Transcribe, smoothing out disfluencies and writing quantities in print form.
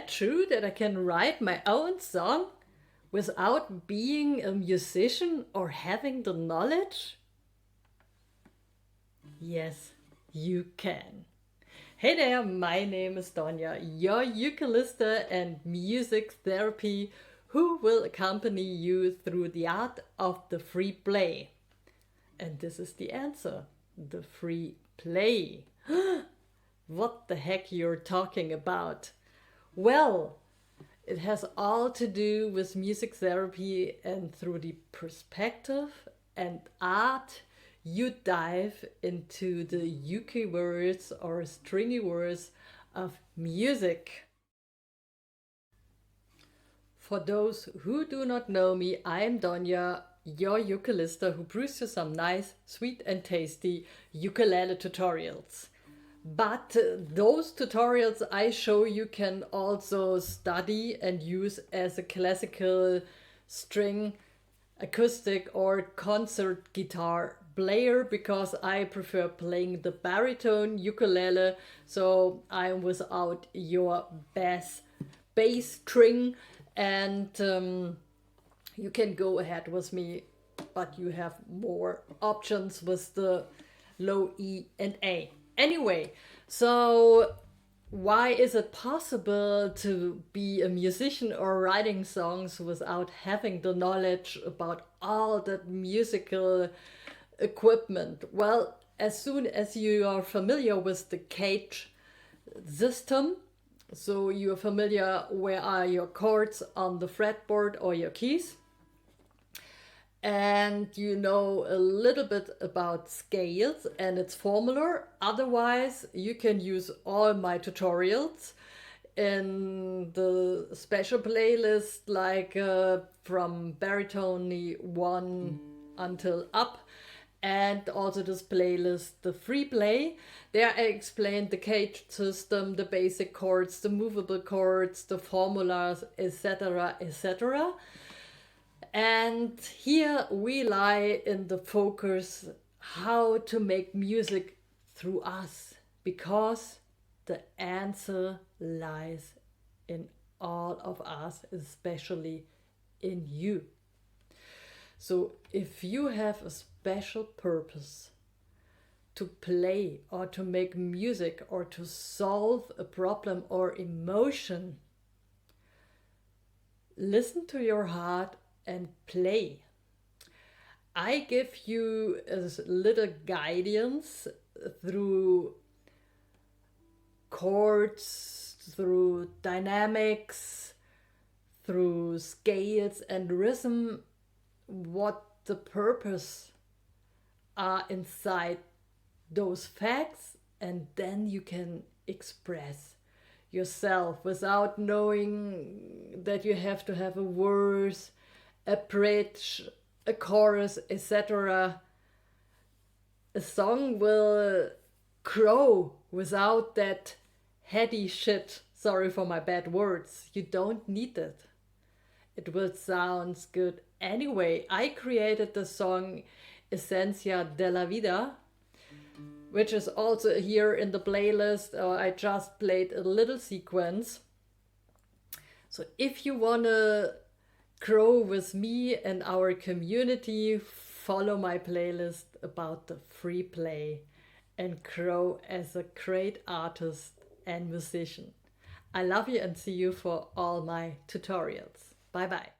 that true that I can write my own song without being a musician or having the knowledge? Yes, you can. Hey there, my name is Dona, your ukelista and music therapy who will accompany you through the art of the free play. And this is the answer, the free play. What the heck you're talking about? Well, it has all to do with music therapy, and through the perspective and art you dive into the uke words or stringy words of music. For those who do not know me, I am Dona, your ukelista who brews you some nice, sweet and tasty ukulele tutorials. But those tutorials I show you can also study and use as a classical string, acoustic or concert guitar player, because I prefer playing the baritone ukulele, so I'm without your bass string, and you can go ahead with me, but you have more options with the low E and A. Anyway, so why is it possible to be a musician or writing songs without having the knowledge about all that musical equipment? Well, as soon as you are familiar with the cage system, so you're familiar where are your chords on the fretboard or your keys, and you know a little bit about scales and its formula. Otherwise, you can use all my tutorials in the special playlist, like from baritone 1 until up, and also this playlist, the free play. There I explained the cage system, the basic chords, the movable chords, the formulas, etc., etc. And here we lie in the focus how to make music through us, because the answer lies in all of us, especially in you. So if you have a special purpose to play or to make music or to solve a problem or emotion, listen to your heart and play. I give you a little guidance through chords, through dynamics, through scales and rhythm, what the purpose are inside those facts, and then you can express yourself without knowing that you have to have a verse, a bridge, a chorus, etc. A song will grow without that heady shit. Sorry for my bad words. You don't need it. It will sound good anyway. I created the song Esencia de la Vida, which is also here in the playlist. I just played a little sequence. So if you want to grow with me and our community, follow my playlist about the free play and grow as a great artist and musician. I love you and see you for all my tutorials. Bye bye.